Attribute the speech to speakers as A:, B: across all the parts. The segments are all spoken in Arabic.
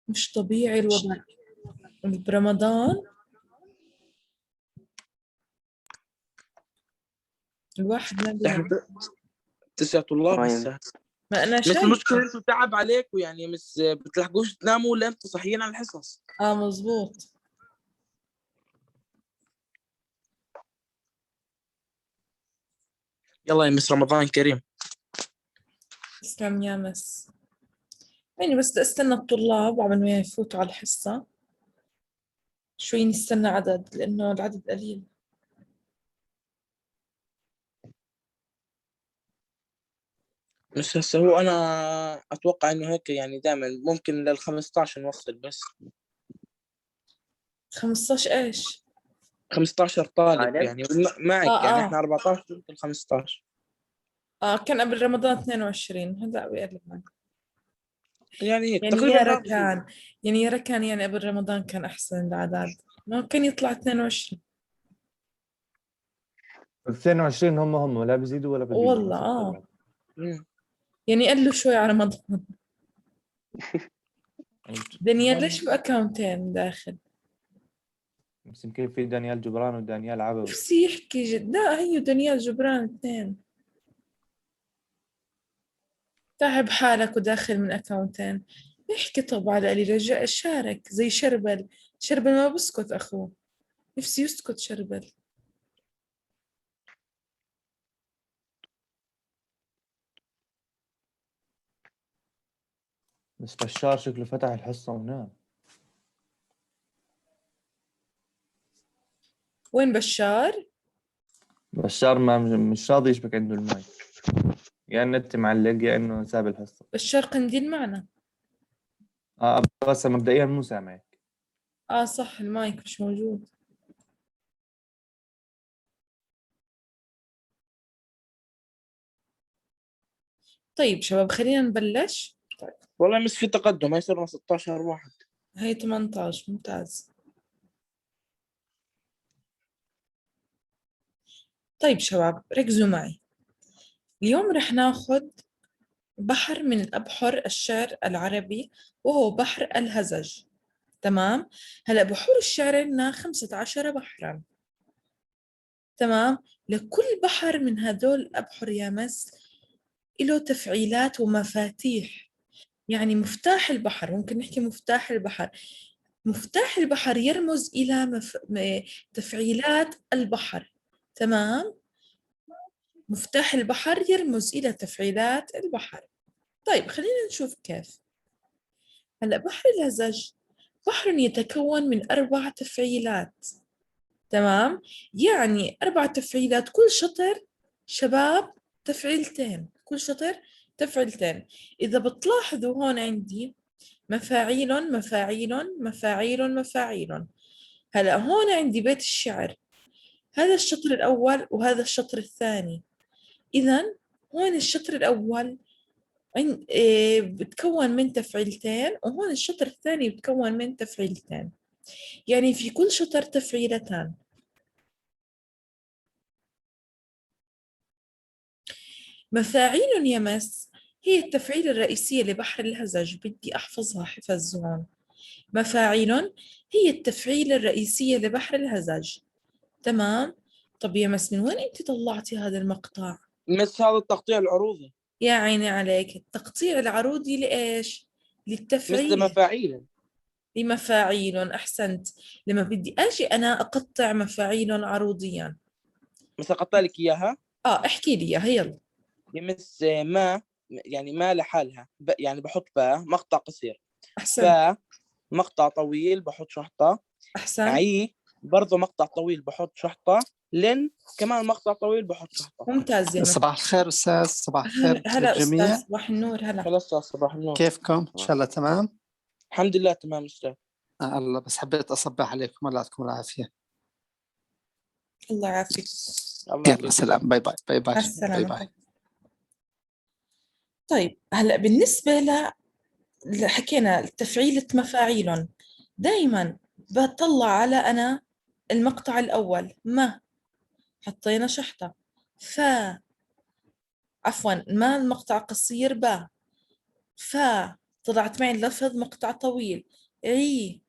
A: مش طبيعي الوضع برمضان. الواحد ما
B: احنا
A: بيعرف.
B: 9 طلاب
C: طيب.
B: هسه.
A: ما أنا
B: بس
A: شايفة.
B: المشكلة انتوا تعب عليكم، يعني مش بتلحقوش تناموا ولا انتوا صاحيين على الحصص.
A: مزبوط.
B: يلا يا مس، رمضان كريم.
A: تسلم يا مس. يعني بس بدي استنى الطلاب قبل ما يفوتوا على الحصة شوي، نستنى عدد لأنه العدد قليل.
B: مش هسه هو انا اتوقع انه هيك، يعني دائما ممكن لل 15 نوصل بس.
A: 15 إيش؟
B: 15 طالب
C: طالب؟
B: يعني معك، يعني احنا 14 ممكن 15.
A: كان قبل رمضان 22، هلا بيقلب معي.
B: يعني هيك
A: يعني
B: تقريبا
A: يا
B: ما بزيد.
A: ركان، يعني يا ركان، يعني قبل رمضان كان أحسن الأعداد، ما كان يطلع 22.
D: 22 هم لا بيزيدوا ولا بيقلوا.
A: والله
B: مم.
A: يعني قلوا شوي على رمضان. دانيال ليش بأكاونتين داخل؟
D: بس يمكن في دانيال جبران ودانيال عبوي.
A: نفسي يحكي لا، هي دانيال جبران اثنين. تعب حالك وداخل من أكاونتين. احكي طب على اللي رجع شارك زي شربل. شربل ما بسكت أخوه، نفسي يسكت شربل.
D: بس بشار شكله فتح الحصة ونام.
A: وين بشار؟
D: بشار ما مش راضي يشبك عنده الماي، يا النت معلق يا انه ساب الحصة.
A: بشار قنديل معنا.
D: بس مبدئيا مو سامعك.
A: صح، المايك مش موجود. طيب شباب خلينا نبلش. طيب
B: والله مش في تقدم، ما يصيرنا 16 واحد.
A: هي 18، ممتاز. طيب شباب ركزوا معي. اليوم رح ناخد بحر من الأبحر الشعر العربي، وهو بحر الهزج. تمام. هلأ بحور الشعر لنا 15 بحرا. تمام. لكل بحر من هذول الأبحر يا مس له تفعيلات ومفاتيح. يعني مفتاح البحر، ممكن نحكي مفتاح البحر. مفتاح البحر يرمز إلى تفعيلات البحر. تمام. مفتاح البحر يرمز إلى تفعيلات البحر. طيب خلينا نشوف كيف. هلأ بحر الهزج بحر يتكون من 4 تفعيلات. تمام. يعني 4 تفعيلات، كل شطر شباب تفعيلتين، كل شطر تفعيلتين. إذا بتلاحظوا هون عندي مفاعيل مفاعيل مفاعيل مفاعيل. هلأ هون عندي بيت الشعر، هذا الشطر الأول وهذا الشطر الثاني. إذن هون الشطر الأول بتكون من تفعيلتين، وهون الشطر الثاني بتكون من تفعيلتين. يعني في كل شطر تفعيلتان. مفاعيل يمس هي التفعيلة الرئيسية لبحر الهزج، بدي أحفظها حفظ هون. مفاعيل هي التفعيلة الرئيسية لبحر الهزج. تمام. طب يا مس من وين أنت طلعتي هذا المقطع؟
B: مس هذا التقطيع العروضي.
A: يا عيني عليك، التقطيع العروضي لإيش؟
B: مثل
A: للتفعيل.
B: مفاعيل.
A: لمفاعيل، أحسنت. لما بدي أجي أنا أقطع مفاعيل عروضيا.
B: مثل قطع لك إياها.
A: احكي لي إياها يلا.
B: يمس ما، يعني ما لحالها يعني بحط باء مقطع قصير،
A: أحسنت.
B: فا مقطع طويل بحط شحطة،
A: أحسنت.
B: عي برضه مقطع طويل بحط شحطة، لن كمان مقطع طويل بحط شحطة.
A: ممتاز يا مس.
E: صباح الخير أستاذ، صباح الخير
A: هلا
E: للجميع.
A: أستاذ، صباح النور. هلا
B: خلاص صباح النور.
E: كيفكم؟ إن شاء الله تمام؟
B: الحمد لله تمام أستاذ.
E: الله، بس حبيت أصبح عليكم، الله يعطيكم العافية.
A: الله يعافيك.
B: الله
E: يلا
B: يعافيك.
E: سلام، باي باي باي باي
A: مع
E: باي
A: السلامة.
E: باي.
A: طيب هلا بالنسبة حكينا تفعيلة مفاعيل، دايما بطلع على أنا المقطع الأول ما، حطينا شحطة. فا، عفوا ما المقطع قصير با. فا طلعت معي اللفظ مقطع طويل، عي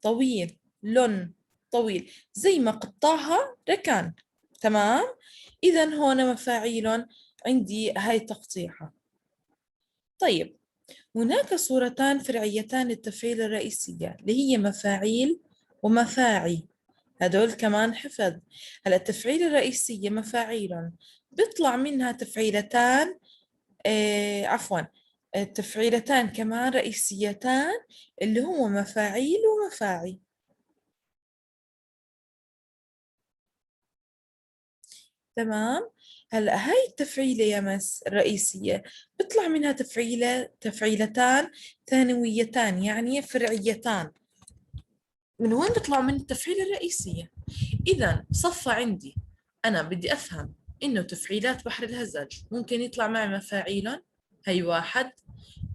A: طويل، لن طويل، زي ما قطعها ركان. تمام. إذا هون مفاعيل عندي هاي تقطيعها. طيب، هناك صورتان فرعيتان للتفعيل الرئيسية اللي هي مفاعيل ومفاعي، هدول كمان حفظ. هلا التفعيل الرئيسية مفاعيل بيطلع منها تفعيلتان، عفوا، تفعيلتان كمان رئيسيتان اللي هو مفاعيل ومفاعي. تمام. هلا هاي التفعيلة يا مس الرئيسية بيطلع منها تفعيلتان ثانويتان يعني فرعيتان. من وين بيطلعوا؟ من التفعيلة الرئيسية. إذا صفى عندي أنا بدي أفهم إنه تفعيلات بحر الهزاج ممكن يطلع معي مفاعيل، هي واحد،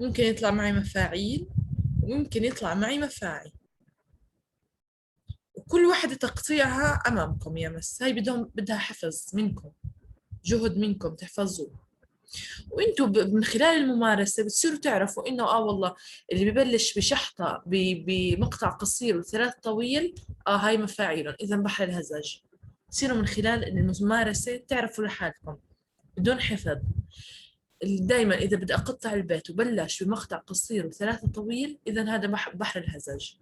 A: ممكن يطلع معي مفاعيل، وممكن يطلع معي مفاعي، وكل واحدة تقطيعها أمامكم يا مس. هاي بدها حفظ منكم، جهد منكم تحفظوه. وانتم من خلال الممارسة بتصيروا تعرفوا انه والله اللي ببلش بشحطة بمقطع قصير وثلاث طويل هاي مفاعيل، اذا بحر الهزاج. تصيروا من خلال الممارسة تعرفوا لحالكم بدون حفظ. دائما اذا بدي اقطع البيت وبلش بمقطع قصير وثلاثة طويل، اذا هذا بحر الهزاج.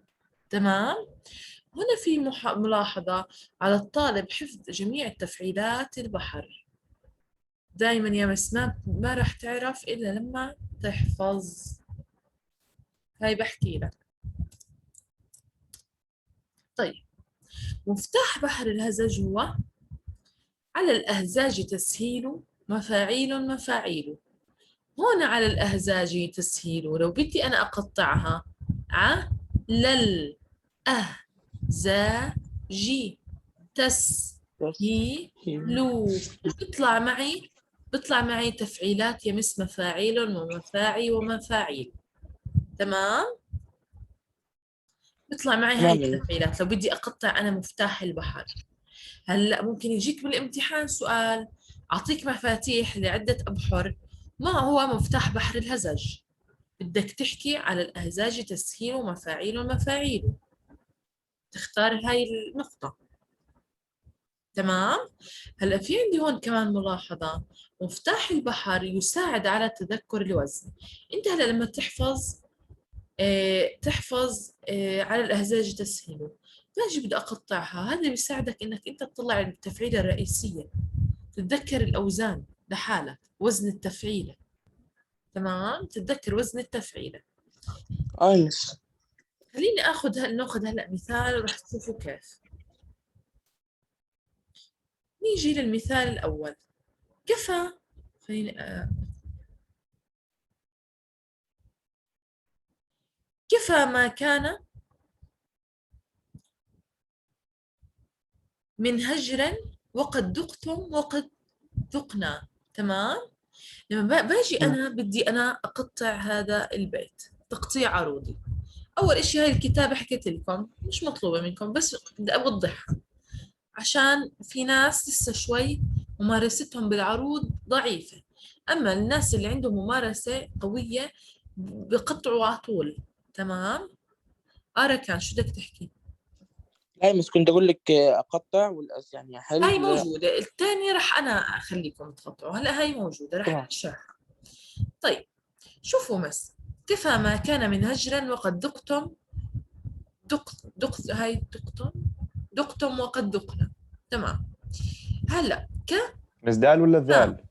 A: تمام. هنا في ملاحظة على الطالب حفظ جميع تفعيلات البحر. دايما يا ما راح تعرف إلا لما تحفظ. هاي بحكي لك. طيب، مفتاح بحر الهزاج هو على الأهزاج تسهيل مفاعيل مفاعيل. هون على الأهزاج تسهيل، لو بدي أنا أقطعها لل أهزاجي تسهيلو، بيطلع معي تفعيلات يمس مفاعيل ومفاعي ومفاعيل. تمام. بيطلع معي هاي التفعيلات لو بدي أقطع أنا مفتاح البحر. هلأ ممكن يجيك بالامتحان سؤال أعطيك مفاتيح لعدة أبحر، ما هو مفتاح بحر الهزاج؟ بدك تحكي على الأهزاج تسهيل ومفاعيل ومفاعيل، تختار هاي النقطة. تمام. هلا في عندي هون كمان ملاحظة، مفتاح البحر يساعد على تذكر الوزن. انت هلا لما تحفظ على الأهزاج تسهيله، باجي بدي أقطعها، هذا بيساعدك إنك أنت تطلع التفعيلة الرئيسية، تتذكر الأوزان لحالك، وزن التفعيلة. تمام. تتذكر وزن التفعيلة.
B: يس.
A: خليني ناخذ هلا مثال ورح تشوفوا كيف. نيجي للمثال الأول. كفى، خليني كفى ما كان من هجر وقد ذقتم وقد ذقنا. تمام. لما باجي أنا بدي أنا أقطع هذا البيت تقطيع عروضي، أول إشي هاي الكتابة حكيت لكم مش مطلوبة منكم، بس بدي أوضحها عشان في ناس لسه شوي ممارستهم بالعروض ضعيفة، أما الناس اللي عندهم ممارسة قوية بقطعوا على طول. تمام. كان شو بدك تحكي؟
B: لا بس كنت أقول لك أقطع يعني أحل.
A: هاي موجودة، الثانية رح أنا أخليكم تقطعوا، هلا هاي موجودة رح أشرحها. طيب شوفوا مس، كفى ما كان من هجر وقد ذقتم هاي ذقتم وقد ذقنا. تمام. هلا
D: بس دال ولا ذال؟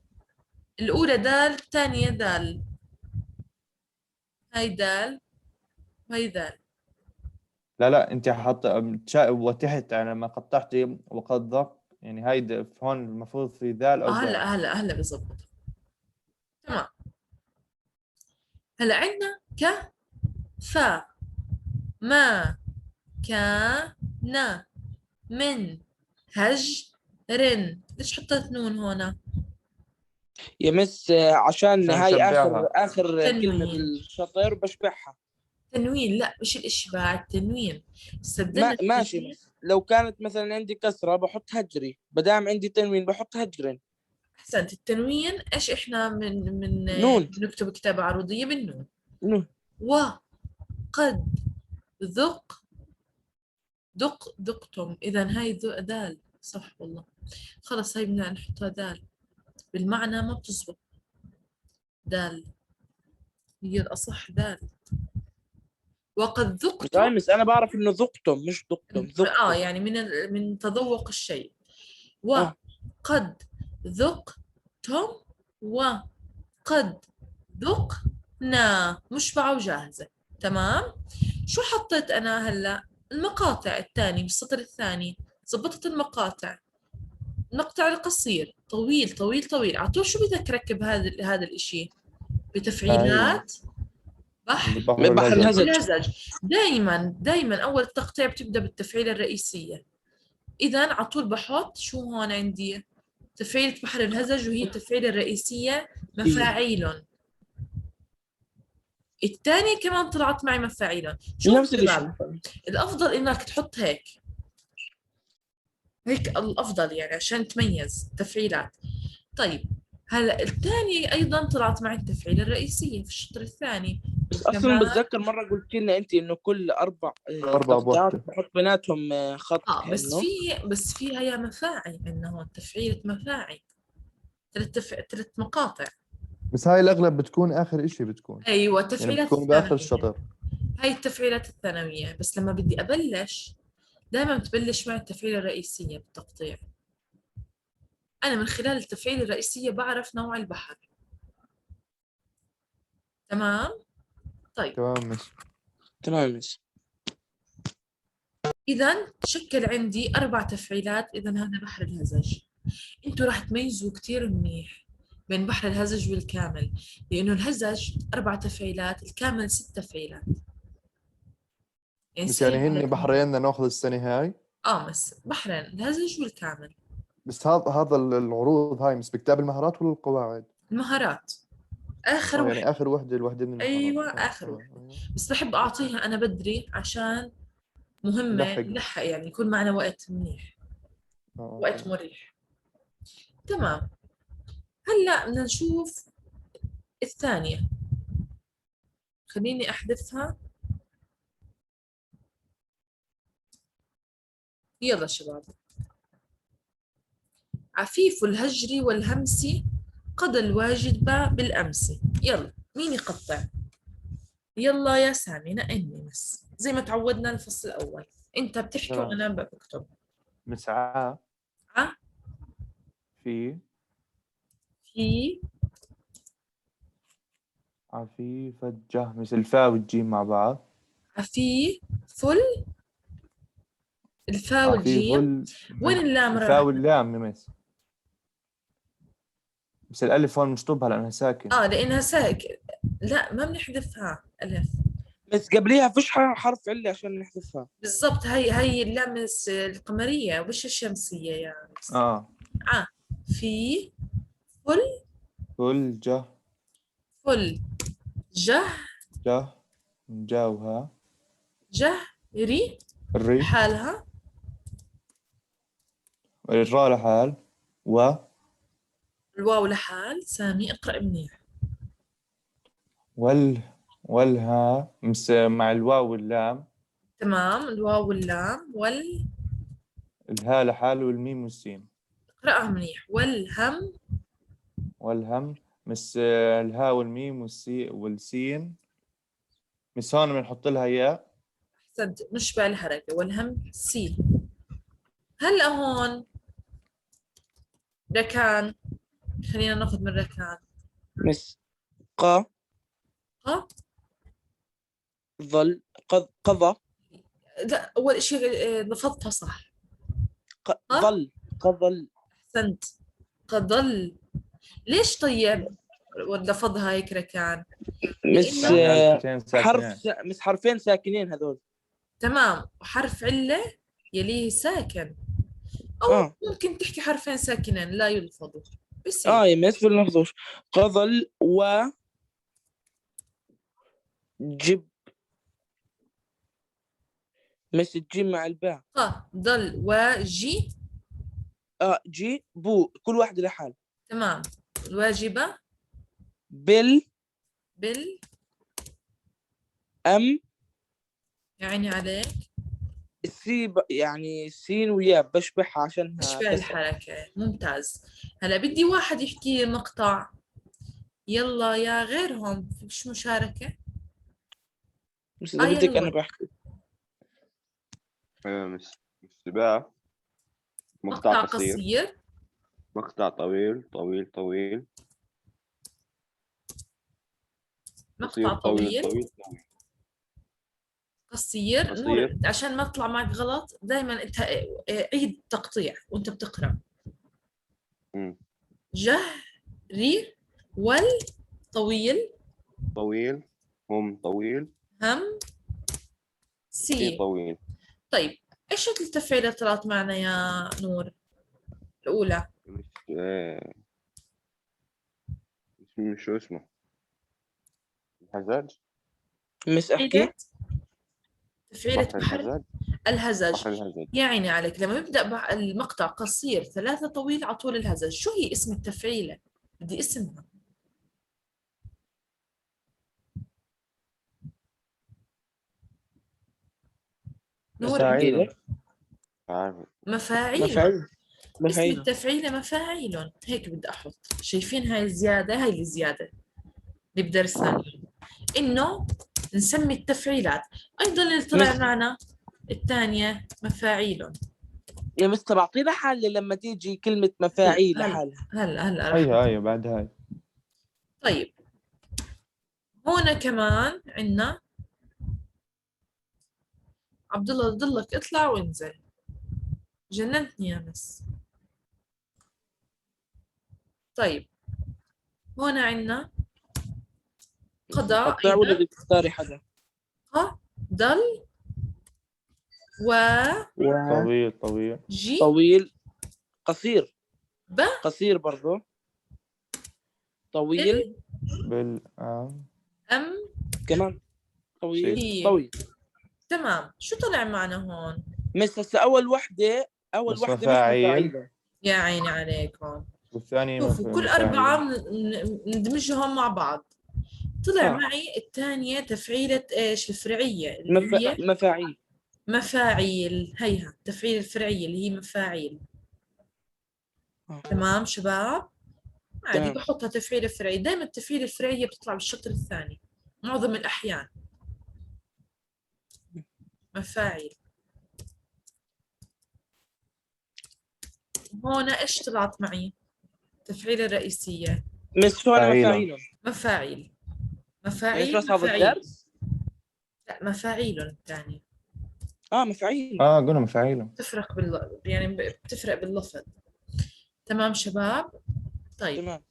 A: الأولى دال، الثانية دال. هاي دال وهي دال.
D: لا انت حط وتحت على ما قطعتي وقد ضق، يعني هاي هون المفروض في ذال او دال.
A: هلا بزبط. تمام. هلا عندنا فا ما كان من هجر. ليش حطيت نون هنا؟
B: يمس عشان هاي آخر كلمة
A: تنوين.
B: بالشطر بشبعها.
A: تنوين، لا مش الإشباع، التنوين.
B: ماشي. لو كانت مثلا عندي كسرة بحط هجري، بدام عندي تنوين بحط هجرين.
A: أحسنت. التنوين إيش إحنا من
B: نون.
A: نكتب كتابة عروضية بالنون.
B: نون.
A: وقد ذقتم. إذا هاي دال صح والله. خلص هاي بدنا نحطها دال، بالمعنى ما بتزبط. دال هي الأصح، دال. وقد ذقتم.
B: بس انا بعرف انه ذقتم مش ذقتم، ذقتم.
A: يعني من تذوق الشيء.
B: آه.
A: وقد ذقتم وقد ذقنا، مشبعة وجاهزة. تمام. شو حطيت أنا هلأ؟ المقاطع الثاني بالسطر الثاني، زبطت المقاطع. المقطع القصير طويل طويل طويل، عطول شو بذكرك بهذا الإشي؟ بتفعيلات بحر
B: بحر الهزج.
A: الهزج. دائما أول التقطيع بتبدأ بالتفعيلة الرئيسية. إذا عطول بحط شو هون عندي؟ تفعيلة بحر الهزج، وهي التفعيلة الرئيسية مفاعيل. الثاني كمان طلعت معي مفاعيل. شو
B: نفس الشيء.
A: الأفضل إنك تحط هيك الأفضل يعني عشان تميز تفعيلات. طيب هلا الثاني أيضا طلعت معي التفعيلة الرئيسية في الشطر الثاني.
B: بس اصلا بتذكر مره قلت لنا انت انه كل اربع تقطيعات
D: بوحدة.
B: بحط بيناتهم خط
A: بس فيها يا مفاعل، انه تفعيلة مفاعل، ثلاث مقاطع.
D: بس هاي الأغلب بتكون آخر إشي بتكون.
A: ايوه
D: يعني
A: التفعيلات
D: بتكون بآخر
A: الثانوية.
D: الشطر.
A: هاي التفعيلات الثانوية، بس لما بدي أبلش دائما بتبلش مع التفعيلة الرئيسية بالتقطيع. أنا من خلال التفعيلة الرئيسية بعرف نوع البحر. تمام؟ طيب
B: تمام.
A: إذا تشكل عندي 4 تفعيلات. إذا هذا بحر الهزج. أنتوا راح تميزوا كتير منيح بين بحر الهزج والكامل، لأنه الهزج 4 تفعيلات، الكامل 6 تفعيلات.
D: بس يعني هن بحرين بدنا ناخذ السنة هاي.
A: بس بحرين، الهزج والكامل.
D: بس هذا العروض هاي مش بكتاب المهارات ولا القواعد؟
A: المهارات آخر وحدة.
D: يعني آخر وحدة من المهارات.
A: أيوة آخر وحدة. بس بحب أعطيها أنا بدري عشان مهمة نلحق، يعني يكون معنا وقت منيح. وقت مريح. تمام. هلأ بدنا نشوف الثانية. خليني أحذفها. يلا شباب. عفيف الهجر والهمس قضى الواجب بالأمس. يلا مين يقطع؟ يلا يا سامي نقني بس زي ما تعودنا الفصل الأول. أنت بتحكي وأنا بكتب.
D: مسعى في عفيفة جه، مثل الفاء والجيم مع بعض. الفاء والجيم. وين اللام؟ الفاء واللام بس الألف هون مشطوبها لأنها ساكن.
A: لأنها ساكن. لا ما بنحذفها ألف،
B: بس قبليها فيش حرف علة عشان نحذفها.
A: بالضبط. هي اللام القمرية وش الشمسية يعني. في
D: فل جه جاوها
A: جهري
D: الري
A: حالها،
D: الراء لحال
A: الواو لحال. سامي اقرأ منيح.
D: والها مع الواو واللام.
A: تمام. الواو واللام
D: الهاء لحال والميم والسين.
A: اقرأها منيح.
D: والهم مس الهاء والميم والسين. مس هون بنحط لها ياء.
A: أحسنت، نشبع الحركة. والهم سي. هلا هون ركان. خلينا ناخذ من ركان.
B: مس قضى.
A: لا أول شيء نفضتها صح.
B: قضل.
A: أحسنت. قضل. ليش طيب لفظها هيك ركان؟
B: مس حرفين ساكنين هذول.
A: تمام. وحرف علة يليه ساكن، أو ممكن تحكي حرفين ساكنين لا يلفظوا. بس
B: يمس في المخزوش. قضل جب. مس الجيم مع الباء.
A: قضل وجي.
B: جي بو، كل واحد لحال.
A: تمام. الواجبة
B: أم
A: يعني عليك
B: يعني السين ويا بشبحها عشانها
A: اشبع
B: كسرة.
A: الحركة. ممتاز. هلا بدي واحد يحكي لي مقطع. يلا يا غيرهم فيش مشاركة.
B: بس إذا بدك أنا
A: يلا
B: بحكي.
C: السباع مقطع
A: مقطع
C: قصير،
A: قصير،
C: مقطع طويل طويل طويل،
A: مقطع
C: قصير طويل
A: طويل،
C: طويل طويل،
A: قصير. نور
C: قصير.
A: عشان ما اطلع معك غلط دائما انت عيد تقطيع وانت بتقرا.
C: مم.
A: جهري والطويل
C: طويل، هم طويل،
A: هم
C: سي
A: سي.
C: طويل.
A: طيب ايش التفعيلات طلعت معنا يا نور؟ الاولى
C: مش مش شو اسمه الهزاج،
B: مس أحكي.
A: تفعيلة
C: بحر
A: بحر
C: الهزاج،
A: الهزج.
C: بحر الهزاج.
A: يا عيني عليك، لما يبدأ المقطع قصير 3 طويل على طول الهزج. شو هي اسم التفعيلة؟ بدي اسمها. نور
B: أحكي
D: مفاعيل.
B: لك.
C: عارف.
A: مفاعيل.
B: مفعول.
A: اسم
B: مفعول.
A: التفعيلة مفاعيل. هيك بدي أحط. شايفين هاي الزيادة؟ هاي الزيادة اللي بدرسنا اليوم. إنه نسمي التفعيلات. أيضا اللي طلع
B: مس
A: معنا الثانية مفاعيل.
B: يا مس بعطينا حل لما تيجي كلمة مفاعيل لحالها.
A: هلا رح
D: هي بعد هاي.
A: طيب هون كمان عندنا عبد الله ضلك اطلع وانزل. جننتني يا مس. طيب هون عندنا قضاء
B: قطع ولا
A: أيضا.
B: بدك تختاري حدا؟
A: ضل
D: طويل طويل
A: وجي
B: طويل. قصير.
A: ب
B: قصير برضو. طويل
D: بالآن
A: أم
B: كمان. طويل.
A: هي.
B: طويل.
A: تمام. شو طلع معنا هون؟
B: مس هسه أول وحدة
D: بس
B: مش
D: مفاعيل.
B: مفاعيل.
A: يا عيني عليكم.
D: والثاني
A: شوفوا كل
D: مفاعيل.
A: 4 ندمجهم مع بعض. طلع
B: آه.
A: معي الثانية تفعيلة ايش؟ الفرعية اللي هي
B: مفاعيل.
A: مفاعيل. هيها التفعيلة الفرعية اللي هي مفاعيل. تمام شباب؟ عادي
B: تمام.
A: بحطها تفعيلة فرعية. دائما التفعيلة الفرعية بتطلع بالشطر الثاني معظم الأحيان. مفاعيل. هون ايش طلعت معي؟ التفعيلة الرئيسية
B: مس هون
D: مفاعيل.
B: مفاعيل.
A: مفاعيل.
B: مس
A: مفاعيل
B: بس هذا
A: مفاعيل.
B: الدرس.
A: لا مفاعيل الثانية.
B: مفاعيل.
D: قلنا مفاعيل.
A: تفرق يعني بتفرق باللفظ. تمام شباب؟ طيب
B: تمام.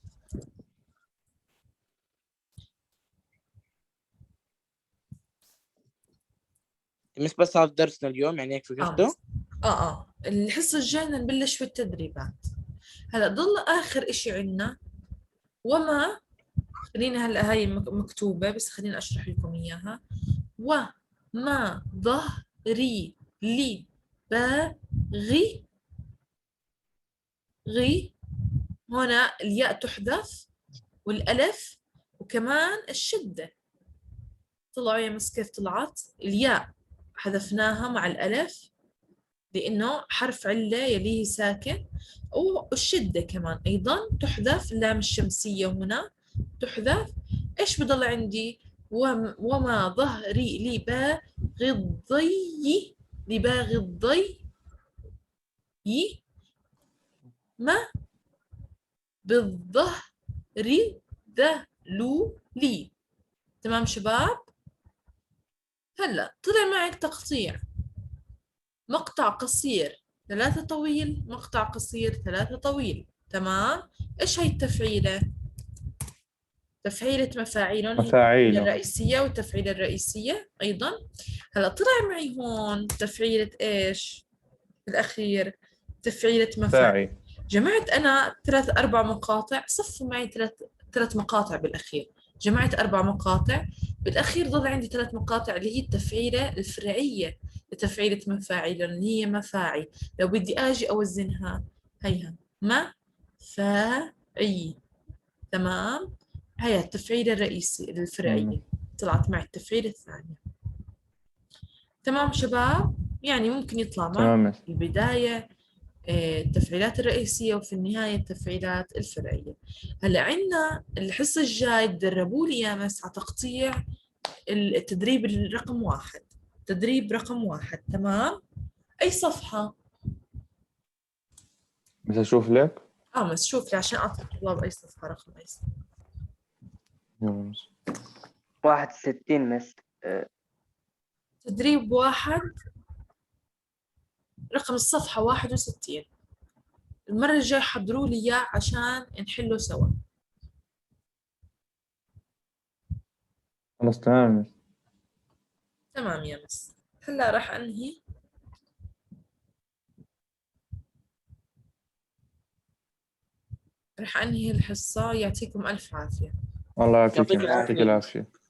B: مس بس هذا درسنا اليوم يعني هيك فكرته.
A: الحصة الجاية نبلش في التدريبات. هلا ضل آخر إشي عنا وما. خلينا هلا هاي مكتوبة بس خليني أشرح لكم إياها. وما ظهري لي باغي غي. هنا الياء تحذف والألف وكمان الشدة. طلعوا يا مس كيف طلعت؟ الياء حذفناها مع الألف لأنه حرف علة يليه ساكن، والشدة كمان أيضا تحذف. اللام الشمسية هنا تحذف. إيش بضل عندي؟ وما ظهري لباغضي ما بالظهر ذلوا لي. تمام شباب؟ هلا طلع معي تقطيع. مقطع قصير 3 طويل، مقطع قصير 3 طويل. تمام. ايش هي التفعيلة؟ تفعيلة مفاعيل.
D: مفاعيل.
A: الرئيسية والتفعيلة الرئيسية أيضا. هلا طلع معي هون تفعيلة ايش؟ بالأخير تفعيلة مفاعيل.
D: مفاعيل.
A: جمعت أنا 4 مقاطع. صفوا معي 3 مقاطع بالأخير. جمعت 4 مقاطع بالأخير. ضل عندي 3 مقاطع اللي هي التفعيلة الفرعية لتفعيلة مفاعيل اللي هي مفاعي. لو بدي أجي أوزنها هيها مفاعي. تمام. هي التفعيلة الرئيسية الفرعية. طلعت معي التفعيلة الثانية. تمام شباب؟ يعني ممكن يطلع معك
D: تمام مس.
A: في البداية التفعيلات الرئيسية وفي النهاية التفعيلات الفرعية. هلا عندنا الحصة الجاي تدربوا لي يا مس على تقطيع التدريب الرقم 1. تدريب رقم 1 تمام؟ أي صفحة؟
D: بس اشوف لك.
A: بس شوف لي عشان أعطي الطلاب أي صفحة رقم أي صفحة.
D: يلا مس.
F: 61 مس.
A: تدريب 1 رقم الصفحة 61. المرة الجاية حضروا لي إياه عشان نحله سوا.
D: خلاص تمام مس.
A: تمام يا مس. هلا راح أنهي الحصة. يعطيكم ألف عافية.
D: الله يعافيك
B: يعطيك
D: يا مس. يعطيك
B: العافية.
D: العافية.